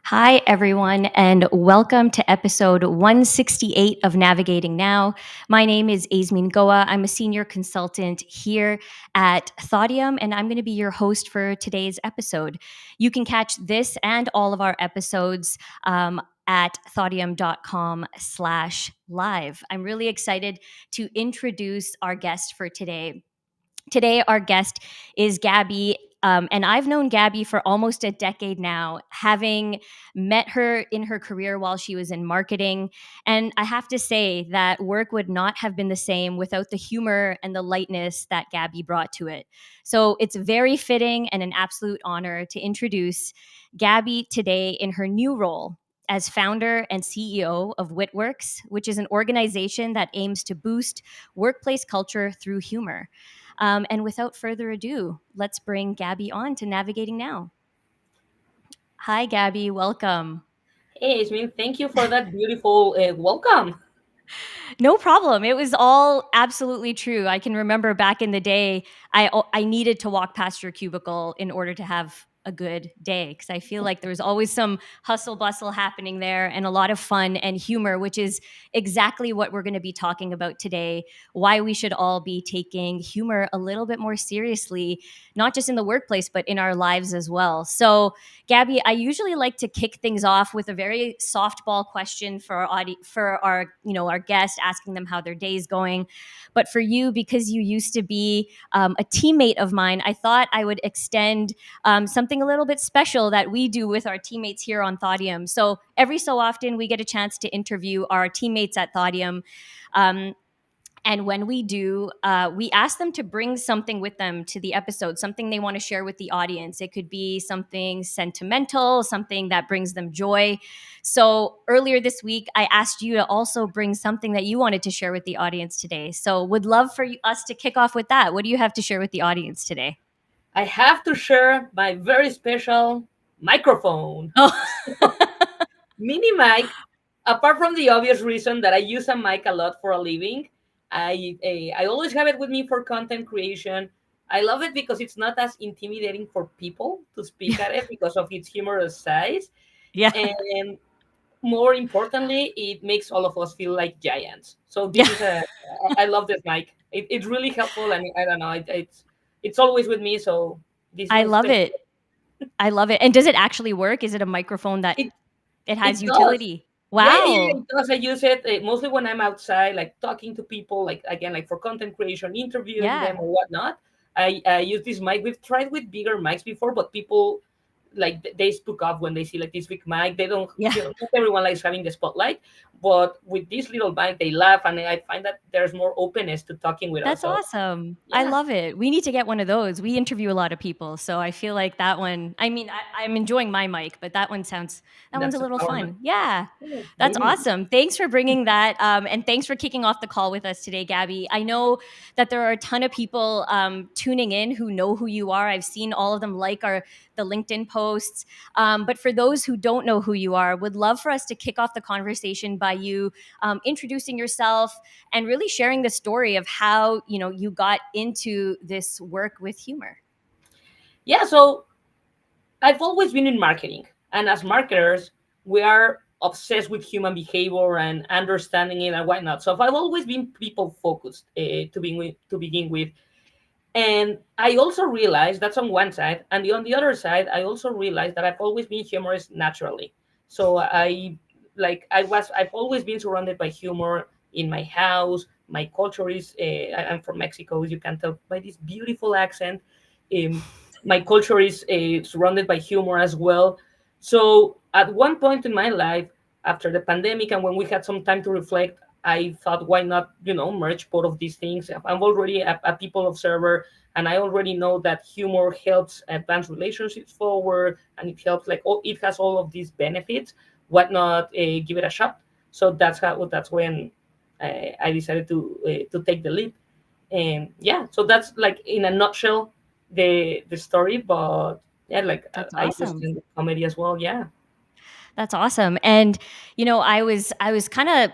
Hi, everyone, and welcome to episode 168 of Navigating Now. My name is Azmin Gowa. I'm a senior consultant here at Thaudium, and I'm going to be your host for today's episode. You can catch this and all of our episodes at thaudium.com/live. I'm really excited to introduce our guest for today. Today, our guest is Gaby. And I've known Gaby for almost a decade now, having met her in her career while she was in marketing. And I have to say that work would not have been the same without the humor and the lightness that Gaby brought to it. So it's very fitting and an absolute honor to introduce Gaby today in her new role as founder and CEO of Wit Works, which is an organization that aims to boost workplace culture through humor. And without further ado, let's bring Gaby on to Navigating Now. Hi, Gaby. Welcome. Hey, Ismin, thank you for that beautiful welcome. No problem. It was all absolutely true. I can remember back in the day, I needed to walk past your cubicle in order to have a good day because I feel like there was always some hustle bustle happening there and a lot of fun and humor, which is exactly what we're going to be talking about today. Why we should all be taking humor a little bit more seriously, not just in the workplace, but in our lives as well. So, Gaby, I usually like to kick things off with a very softball question for our guest, asking them how their day is going. But for you, because you used to be a teammate of mine, I thought I would extend something a little bit special that we do with our teammates here on Thaudium. So every so often, we get a chance to interview our teammates at Thaudium. Um, and when we do, we ask them to bring something with them to the episode, something they want to share with the audience. It could be something sentimental, something that brings them joy. So earlier this week, I asked you to also bring something that you wanted to share with the audience today. So would love for us to kick off with that. What do you have to share with the audience today? I have to share my very special microphone, Oh, mini mic. Apart from the obvious reason that I use a mic a lot for a living, I always have it with me for content creation. I love it because it's not as intimidating for people to speak at it because of its humorous size, yeah. and more importantly, it makes all of us feel like giants. So this Yeah. is I love this mic. It's really helpful, and I don't know, it's always with me. So this is I a love special. it. I love it. And does it actually work? Is it a microphone that It it has it does. utility? Yeah, Wow. it does. I use it mostly when I'm outside, like talking to people, like again, like for content creation, interviewing them Yeah. or whatnot. I use this mic. We've tried with bigger mics before, but people like they spook off when they see like this big mic. They don't, Yeah. not everyone likes having the spotlight, but with this little mic, they laugh, and I find that there's more openness to talking with us. That's So awesome. I yeah, love it. We need to get one of those. We interview a lot of people, so I feel like that one. I mean, I'm enjoying my mic, but that one's a that's a little power mic. fun. Yeah, Yeah, that's maybe. awesome. Thanks for bringing that, and thanks for kicking off the call with us today, Gaby. I know that there are a ton of people tuning in who know who you are. I've seen all of them like our the LinkedIn posts, but for those who don't know who you are, would love for us to kick off the conversation by you introducing yourself and really sharing the story of how you got into this work with humor. Yeah, so I've always been in marketing, and as marketers, we are obsessed with human behavior and understanding it and whatnot. So I've always been people focused to begin with, and I also realized that's on one side, and on the other side, I also realized that I've always been humorous naturally. So I've always been surrounded by humor in my house. My culture is I'm from Mexico, as you can tell by this beautiful accent. Um, my culture is surrounded by humor as well. So at one point in my life, after the pandemic, and when we had some time to reflect, I thought, why not, merge both of these things? I'm already a people observer, and I already know that humor helps advance relationships forward, and it helps it has all of these benefits. Why not give it a shot? So that's when I decided to take the leap, and yeah, so that's like in a nutshell the story. But yeah, That's I use awesome. in the comedy as well. Yeah. That's awesome. And I was kind of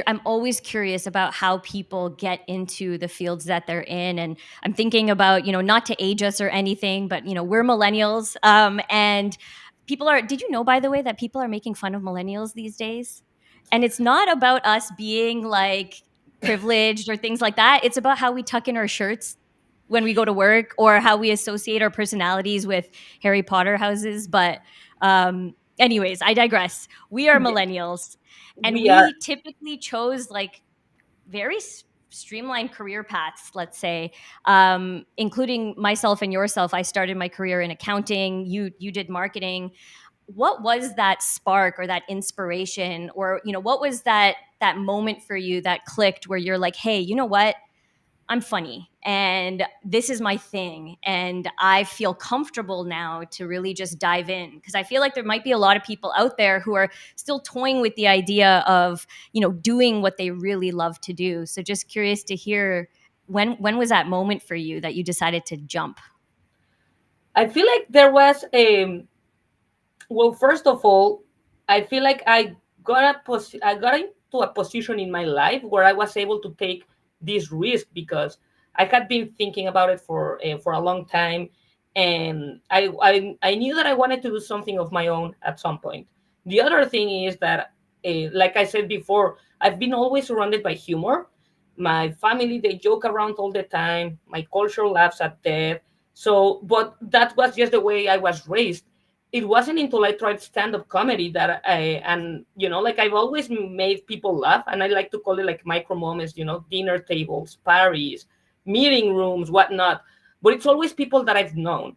I'm always curious about how people get into the fields that they're in. And I'm thinking about, not to age us or anything, but, we're millennials. And people are, did you know, by the way, that people are making fun of millennials these days? And it's not about us being like privileged or things like that. It's about how we tuck in our shirts when we go to work, or how we associate our personalities with Harry Potter houses. But anyways, I digress. We are Yeah, millennials, and we are. we typically chose like very streamlined career paths, let's say, including myself and yourself. I started my career in accounting. You did marketing. What was that spark or that inspiration, or what was that moment for you that clicked, where you're like, hey, you know what, I'm funny and this is my thing, and I feel comfortable now to really just dive in? Because I feel like there might be a lot of people out there who are still toying with the idea of, doing what they really love to do. So just curious to hear, when was that moment for you that you decided to jump? I feel like there was a well, first of all, I feel like I got into a position in my life where I was able to take this risk because I had been thinking about it for a long time, and I knew that I wanted to do something of my own at some point. The other thing is that, like I said before, I've been always surrounded by humor. My family, they joke around all the time. My culture laughs at death. So, but that was just the way I was raised. It wasn't until I tried stand-up comedy that and like I've always made people laugh, and I like to call it like micro moments, dinner tables, parties, meeting rooms, whatnot. But it's always people that I've known.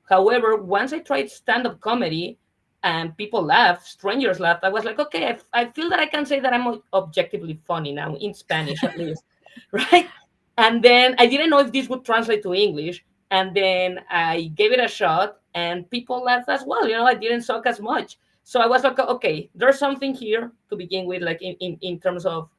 However, once I tried stand-up comedy and people laughed, strangers laughed, I was like, okay, I feel that I can say that I'm objectively funny now, in Spanish at least, right? And then I didn't know if this would translate to English. And then I gave it a shot, and people laughed as well. I didn't suck as much. So I was like, okay, there's something here to begin with, like in terms of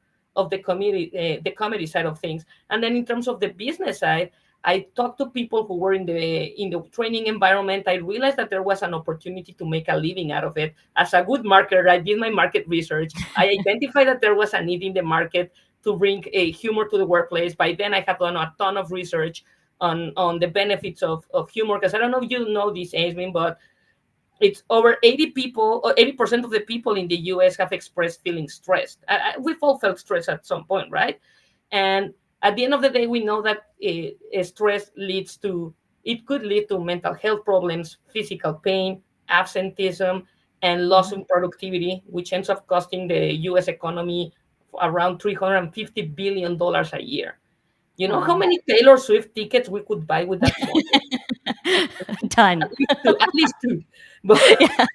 the comedy side of things. And then in terms of the business side, I talked to people who were in the training environment. I realized that there was an opportunity to make a living out of it. As a good marketer, I did my market research. I identified that there was a need in the market to bring a humor to the workplace. By then, I had done a ton of research on the benefits of humor. Because I don't know if you know this, Azmin, but it's over 80 people, or 80% of the people in the US have expressed feeling stressed. We've all felt stressed at some point, right? And at the end of the day, we know that stress it could lead to mental health problems, physical pain, absenteeism, and loss Mhm. in productivity, which ends up costing the US economy around $350 billion a year. You know how Wow. many Taylor Swift tickets we could buy with that money? Done. At least two. But Yeah.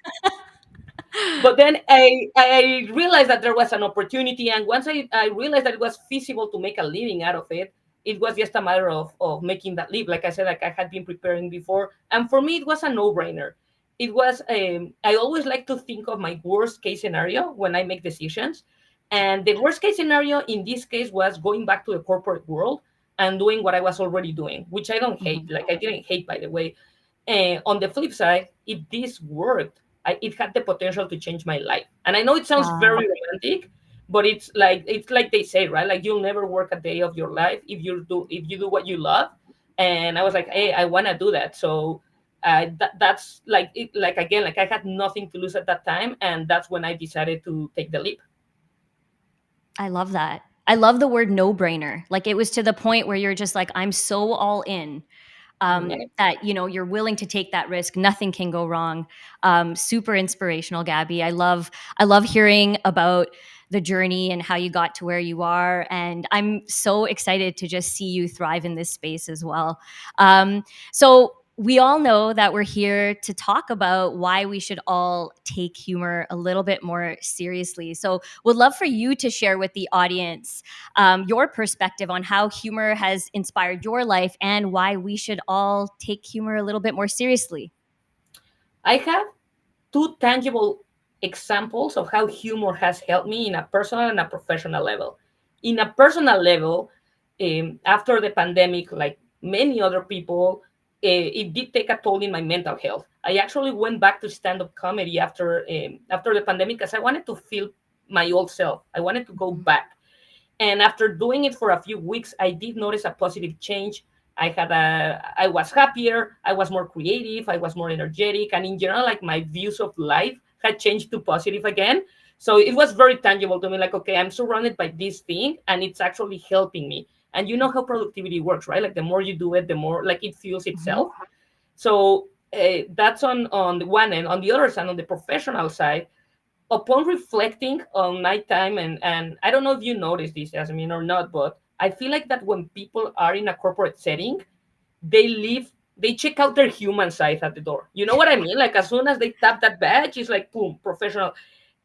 but then I realized that there was an opportunity, and once I realized that it was feasible to make a living out of it, it was just a matter of making that leap. Like I said, like I had been preparing before, and for me it was a no-brainer. It was I always like to think of my worst case scenario when I make decisions, and the worst case scenario in this case was going back to the corporate world and doing what I was already doing, which I don't hate. Mhm. Like I didn't hate, by the way. On the flip side, if this worked, it had the potential to change my life. And I know it sounds Wow. very romantic, but it's like they say, right? Like you'll never work a day of your life if you do what you love. And I was like, hey, I want to do that. So that's like it. Like again, like I had nothing to lose at that time, and that's when I decided to take the leap. I love that. I love the word no brainer. Like, it was to the point where you're just like, I'm so all in, Yeah. that you're willing to take that risk. Nothing can go wrong. Super inspirational, Gabby. I love hearing about the journey and how you got to where you are, and I'm so excited to just see you thrive in this space as well. So we all know that we're here to talk about why we should all take humor a little bit more seriously. So would love for you to share with the audience, your perspective on how humor has inspired your life and why we should all take humor a little bit more seriously. I have two tangible examples of how humor has helped me in a personal and a professional level. In a personal level, after the pandemic, like many other people, it did take a toll in my mental health. I actually went back to stand-up comedy after the pandemic because I wanted to feel my old self. I wanted to go Mhm. back. And after doing it for a few weeks, I did notice a positive change. I was happier, I was more creative, I was more energetic, and in general, like my views of life had changed to positive again. So it was very tangible to me, like, okay, I'm surrounded by this thing and it's actually helping me. And you know how productivity works, right? Like the more you do it, the more like it fuels Mhm. itself. So that's on the one end. On the other side, on the professional side, upon reflecting on my time, and I don't know if you notice this, Jasmine, or not, but I feel like that when people are in a corporate setting, they leave, they check out their human side at the door. You know what I mean? Like as soon as they tap that badge, it's like boom, professional.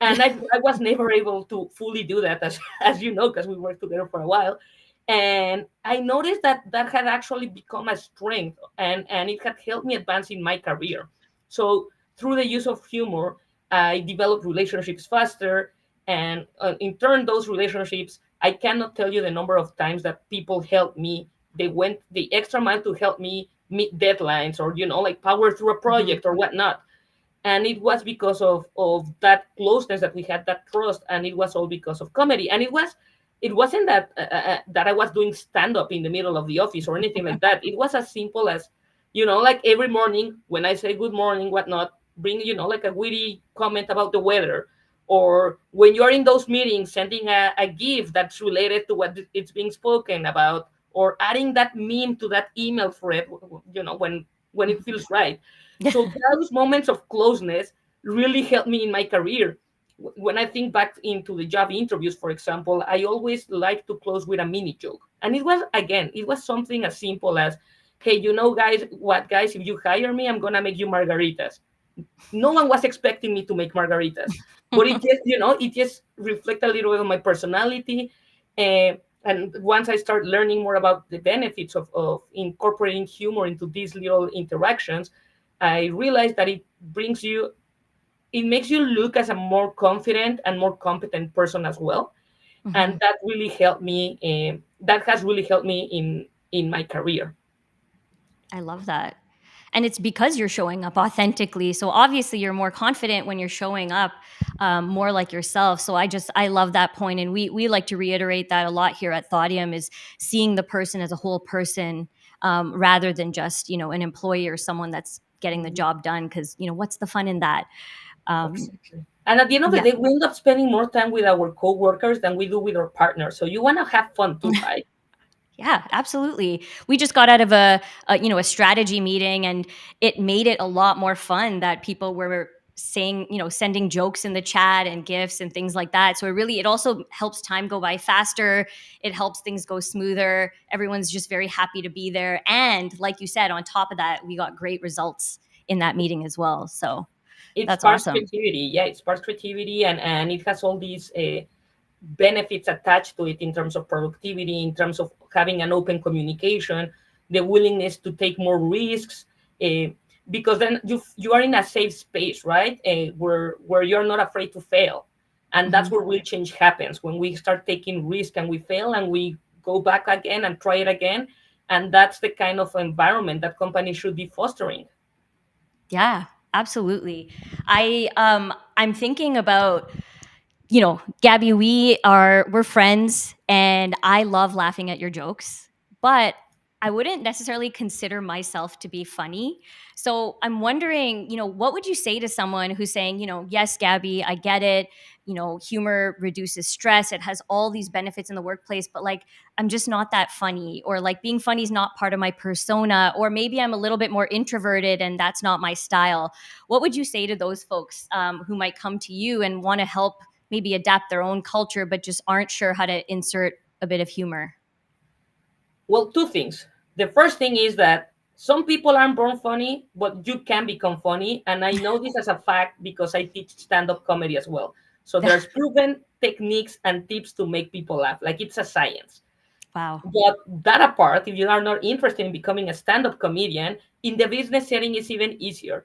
And I was never able to fully do that, as you know, because we worked together for a while. And I noticed that that had actually become a strength, and it had helped me advance in my career. So through the use of humor, I developed relationships faster, and in turn, those relationships, I cannot tell you the number of times that people helped me. They went the extra mile to help me meet deadlines, or like power through a Mhm. project or whatnot. And it was because of that closeness that we had, that trust, and it was all because of comedy. And it wasn't that I was doing stand up in the middle of the office or anything like that. It was as simple as, like every morning when I say good morning, whatnot, bring, like a witty comment about the weather, or when you're in those meetings, sending a gift that's related to what it's being spoken about, or adding that meme to that email thread, when it feels right. So those moments of closeness really helped me in my career. When I think back into the job interviews, for example, I always like to close with a mini joke. And it was something as simple as, hey, guys, what, guys, if you hire me, I'm going to make you margaritas. No one was expecting me to make margaritas, but it just reflect a little bit of my personality. And once I start learning more about the benefits of incorporating humor into these little interactions, I realized that it makes you look as a more confident and more competent person as well. And Mhm. that has really helped me in my career. I love that. And it's because you're showing up authentically. So obviously you're more confident when you're showing up more like yourself. So I love that point, and we like to reiterate that a lot here at Thaudium, is seeing the person as a whole person, rather than just an employee or someone that's getting the job done. Because what's the fun in that? Um, Exactly. And at the end of the yeah. day, we end up spending more time with our coworkers than we do with our partners. So you want to have fun too, right? Yeah, absolutely. We just got out of a strategy meeting, and it made it a lot more fun that people were saying, sending jokes in the chat and gifts and things like that. So it also helps time go by faster. It helps things go smoother. Everyone's just very happy to be there. And like you said, on top of that, we got great results in that meeting as well. So It that's sparks awesome. creativity. Yeah, it sparks creativity, and it has all these benefits attached to it in terms of productivity, in terms of having an open communication, the willingness to take more risks, uh, because then you are in a safe space, right? Where you're not afraid to fail, and that's Mhm. where real change happens, when we start taking risk and we fail and we go back again and try it again. And that's the kind of environment that companies should be fostering. Yeah, absolutely. I'm thinking about, Gabby, we're friends, and I love laughing at your jokes, but I wouldn't necessarily consider myself to be funny. So I'm wondering, what would you say to someone who's saying, yes, Gabby, I get it. Humor reduces stress. It has all these benefits in the workplace, but like, I'm just not that funny, or like being funny is not part of my persona, or maybe I'm a little bit more introverted and that's not my style. What would you say to those folks, who might come to you and want to help maybe adapt their own culture, but just aren't sure how to insert a bit of humor? Well, two things. The first thing is that some people aren't born funny, but you can become funny. And I know this as a fact because I teach stand up comedy as well. So there's proven techniques and tips to make people laugh. Like it's a science. Wow. But that apart, if you are not interested in becoming a stand up comedian, in the business setting, it's even easier.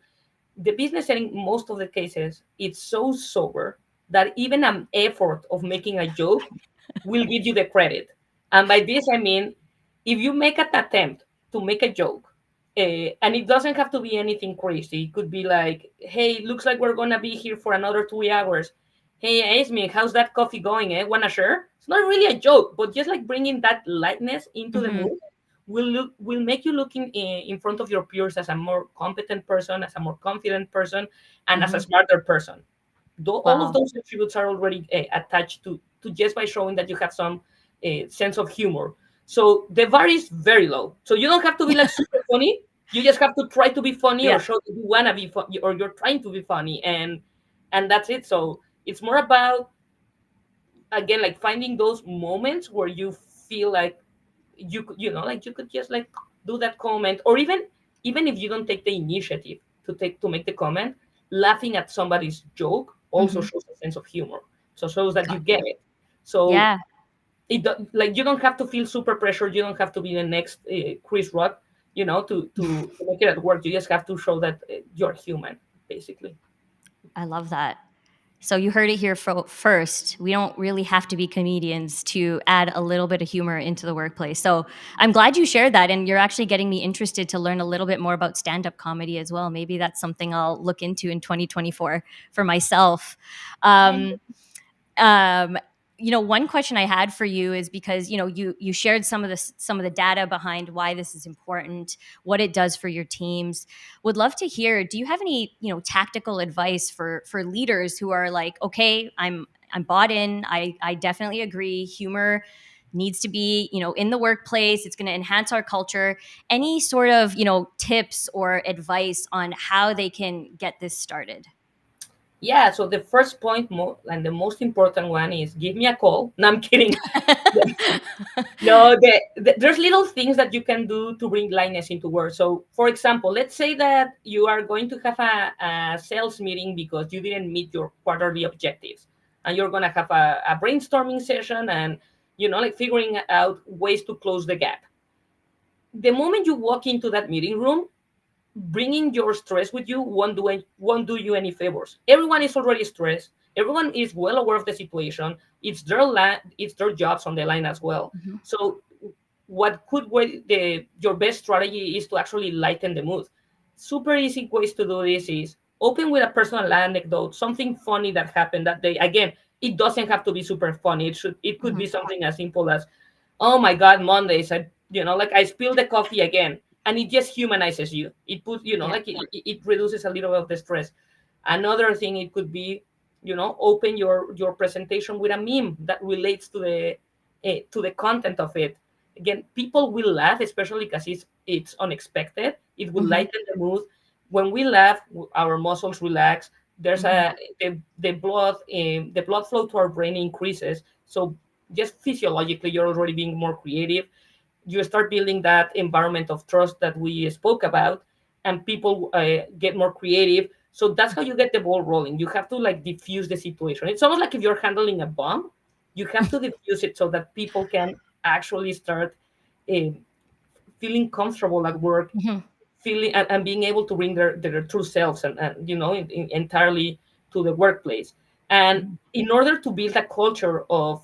The business setting, most of the cases, it's so sober that even an effort of making a joke will give you the credit. And by this, I mean, if you make an attempt to make a joke, and it doesn't have to be anything crazy, it could be like, hey, looks like we're going to be here for another 2 hours. Hey, Azmin, how's that coffee going? Wanna share? It's not really a joke, but just like bringing that lightness into the Hmm. mood will make you looking in front of your peers as a more competent person, as a more confident person, and as a Hmm. smarter person. Though all of Wow. those attributes are already attached to just by showing that you have some sense of humor. So the bar is very low. So you don't have to be like super funny. You just have to try to be funny or Yeah. show that you wanna be funny or you're trying to be funny, and that's it. So it's more about, again, like finding those moments where you feel like like you could just like do that comment, or even if you don't take the initiative to make the comment, laughing at somebody's joke also Hmm. shows a sense of humor, so shows that you get it. So Yeah. like you don't have to feel super pressured, you don't have to be the next Chris Rock, to make it at work. You just have to show that you're human, basically. I love that. So you heard it here first. We don't really have to be comedians to add a little bit of humor into the workplace. So I'm glad you shared that, and you're actually getting me interested to learn a little bit more about stand-up comedy as well. Maybe that's something I'll look into in 2024 for myself. Um, um one question I had for you is, because you shared some of the data behind why this is important, what it does for your teams. Would love to hear, do you have any tactical advice for leaders who are like, okay, I'm bought in, I definitely agree, humor needs to be in the workplace, it's going to enhance our culture. Any sort of tips or advice on how they can get this started? Yeah, so the first point, and the most important one, is give me a call. No, I'm kidding. No, there's little things that you can do to bring lightness into work. So, for example, let's say that you are going to have a sales meeting because you didn't meet your quarterly objectives, and you're going to have a brainstorming session, and like figuring out ways to close the gap. The moment you walk into that meeting room, bringing your stress with you won't do you any favors. Everyone is already stressed. Everyone is well aware of the situation. It's their jobs on the line as well. Mhm. So what could the your best strategy is to actually lighten the mood. Super easy ways to do this is open with a personal anecdote, something funny that happened that day. Again, it doesn't have to be super funny. It could be Mhm. something as simple as, oh my god, Mondays, like I spilled the coffee again, and it just humanizes you. It puts, Yeah. like it reduces a little bit of the stress. Another thing it could be, open your presentation with a meme that relates to the content of it. Again, people will laugh, especially because it's unexpected. It will Mhm. lighten the mood. When we laugh, our muscles relax. There's Mhm. the blood flow to our brain increases. So just physiologically, you're already being more creative. You start building that environment of trust that we spoke about, and people get more creative. So that's how you get the ball rolling. You have to like diffuse the situation. It's almost like if you're handling a bomb, you have to diffuse it so that people can actually start uh, feeling comfortable at work, Mhm. feeling and being able to bring their true selves and entirely to the workplace. And Mhm. in order to build a culture of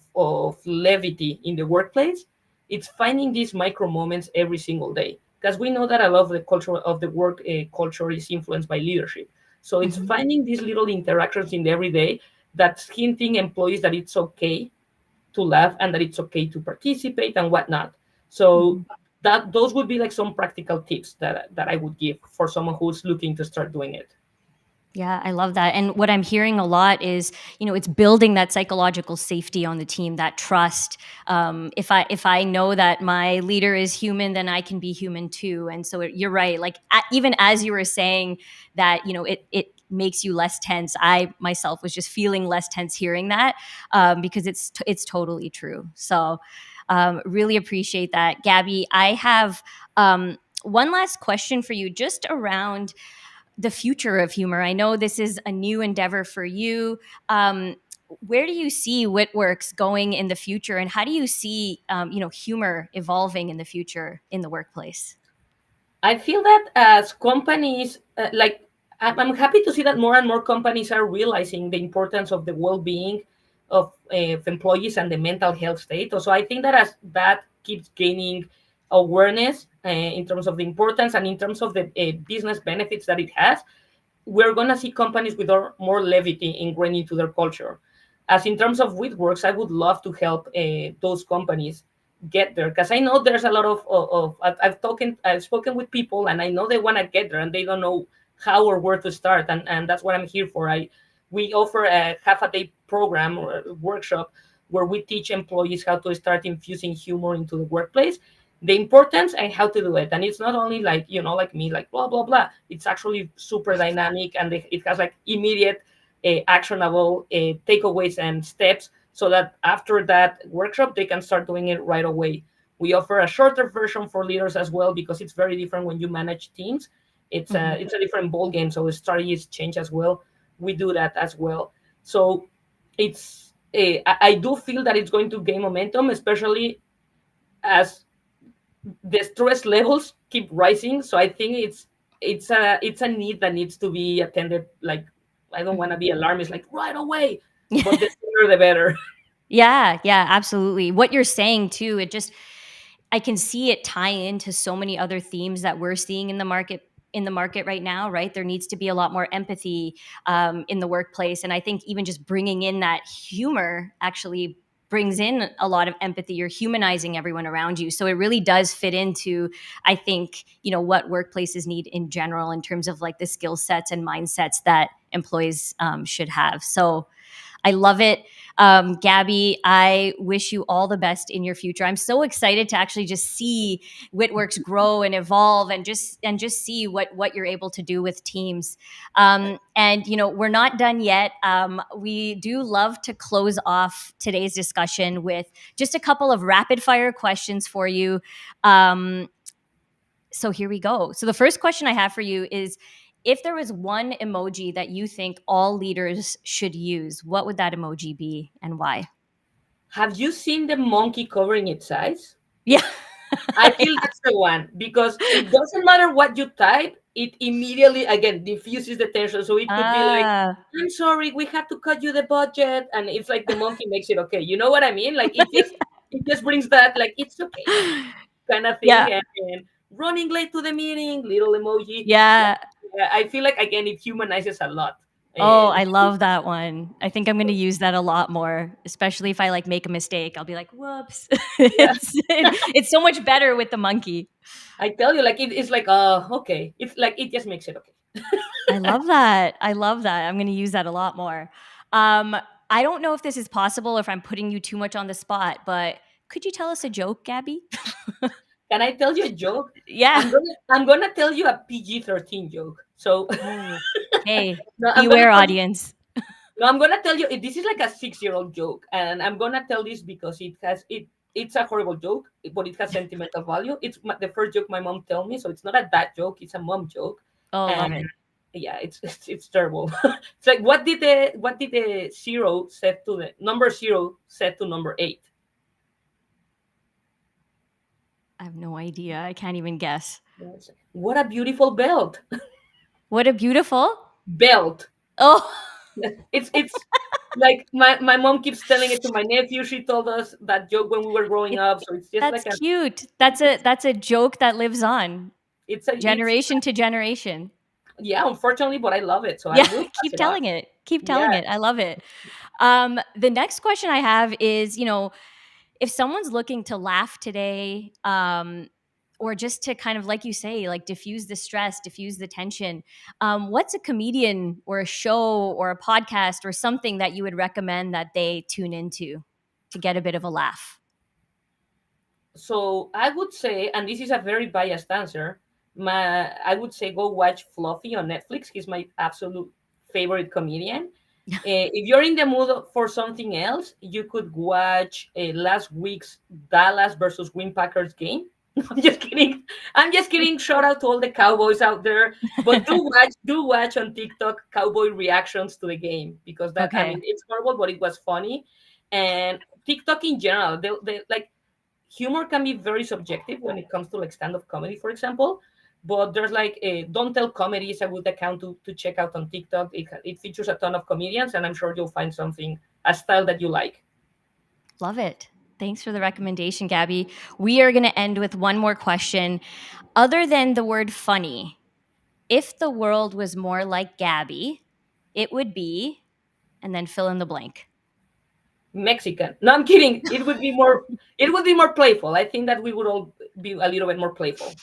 levity in the workplace, it's finding these micro moments every single day, because we know that a lot of the culture of the work culture is influenced by leadership. So it's Mhm. finding these little interactions in the everyday that's hinting employees that it's okay to laugh and that it's okay to participate and whatnot. So Mhm. that those would be like some practical tips that I would give for someone who's looking to start doing it. Yeah, I love that. And what I'm hearing a lot is, it's building that psychological safety on the team, that trust. If I know that my leader is human, then I can be human too. And so you're right. Like even as you were saying that, it makes you less tense. I myself was just feeling less tense hearing that, because it's totally true. So really appreciate that, Gabby. I have one last question for you, just around the future of humor. I know this is a new endeavor for you. Where do you see WitWorks going in the future, and how do you see humor evolving in the future in the workplace? I feel that as companies, I'm happy to see that more and more companies are realizing the importance of the well-being of employees and the mental health state. So I think that as that keeps gaining awareness in terms of the importance and in terms of the business benefits that it has, we're going to see companies with more levity ingrained into their culture. As in terms of WeWorks, I would love to help those companies get there, because I know there's a lot of I've spoken with people, and I know they want to get there and they don't know how or where to start, and that's what I'm here for. I We offer a half a day program or a workshop where we teach employees how to start infusing humor into the workplace, the importance and how to do it. And it's not only like, like me, like blah blah blah. It's actually super dynamic, and it has like immediate actionable takeaways and steps, so that after that workshop they can start doing it right away. We offer a shorter version for leaders as well, because it's very different when you manage teams. Mhm. It's a different ball game, so the strategies change as well. We do that as well. So it's I do feel that it's going to gain momentum, especially as the stress levels keep rising. So I think it's a need that needs to be attended. Like, I don't want to Mhm. be alarmist, like right away, but the sooner the better. Yeah, yeah, absolutely. What you're saying too, it just I can see it tie into so many other themes that we're seeing in the market right now, right? There needs to be a lot more empathy in the workplace, and I think even just bringing in that humor actually brings in a lot of empathy. You're humanizing everyone around you, so it really does fit into, I think, what workplaces need in general in terms of like the skill sets and mindsets that employees should have. So I love it. Gaby, I wish you all the best in your future. I'm so excited to actually just see WitWorks grow and evolve, and just see what you're able to do with teams. And we're not done yet. We do love to close off today's discussion with just a couple of rapid fire questions for you. Um, so here we go. So the first question I have for you is, if there was one emoji that you think all leaders should use, what would that emoji be and why? Have you seen the monkey covering its eyes? Yeah. I feel that's the one, because it doesn't matter what you type, it immediately again diffuses the tension. So it could be like, Ah, "I'm sorry, we had to cut you the budget," and it's like the monkey makes it okay. You know what I mean? Like it just brings that, like, it's okay kind of yeah. thing. And running late to the meeting, little emoji. Yeah, Yeah. yeah, I feel like again it humanizes a lot. Oh, And I love that one. I think I'm going to use that a lot more, especially if I like make a mistake. I'll be like, "Whoops." yeah, It's so much better with the monkey. I tell you, like it's like, okay, it's like it just makes it okay. I love that. I love that. I'm going to use that a lot more. Um, I don't know if this is possible or if I'm putting you too much on the spot, but could you tell us a joke, Gabby? Can I tell you a joke? Yeah. I'm gonna tell you a PG-13 joke. So Oh, okay. no, I'm gonna Beware, tell you. audience. No, I'm gonna tell you. This is like a 6-year-old joke, and I'm gonna tell this because It's a horrible joke, but it has sentimental value. It's the first joke my mom told me, so it's not a dad joke. It's a mom joke, Oh, love and it. yeah, it's terrible. It's like, what did the zero said to the number zero said to number eight? I have no idea. I can't even guess. Yeah, it's like, what a beautiful belt. What a beautiful. Belt. Oh, It's like my mom keeps telling it to my nephew. She told us that joke when we were growing it, up, so it's just that's like a cute. That's a joke that lives on it's generation to generation. yeah, unfortunately, but I love it, so I Yeah, will pass keep it on. telling it. Keep telling Yeah. it. I love it. The next question I have is, if someone's looking to laugh today, or just to kind of, like you say, like diffuse the stress, diffuse the tension, what's a comedian or a show or a podcast or something that you would recommend that they tune into to get a bit of a laugh? So I would say, and this is a very biased answer, I would say go watch Fluffy on Netflix. He's my absolute favorite comedian. If you're in the mood for something else, you could watch last week's Dallas versus Green Packers game. I'm just kidding. I'm just kidding. Shout out to all the Cowboys out there. But do watch on TikTok Cowboy reactions to the game, because that, I Okay. mean, it's horrible, but it was funny. And TikTok in general, they like, humor can be very subjective when it comes to like stand-up comedy, for example. But there's like a Don't Tell Comedy is a good account to check out on TikTok. It features a ton of comedians, and I'm sure you'll find something, a style that you like. Love it. Thanks for the recommendation, Gabby. We are going to end with one more question. Other than the word funny, if the world was more like Gabby, it would be, and then fill in the blank. Mexican. No, I'm kidding. It would be more. It would be more playful. I think that we would all be a little bit more playful.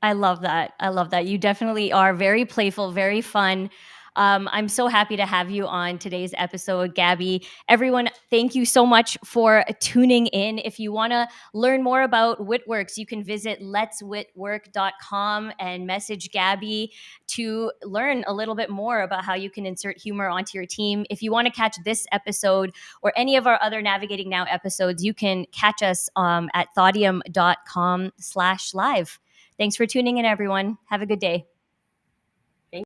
I love that. I love that. You definitely are very playful, very fun. I'm so happy to have you on today's episode, Gaby. Everyone, thank you so much for tuning in. If you want to learn more about WitWorks, you can visit letswitwork.com and message Gaby to learn a little bit more about how you can insert humor onto your team. If you want to catch this episode or any of our other Navigating Now episodes, you can catch us at thaudium.com/live. Thanks for tuning in, everyone. Have a good day.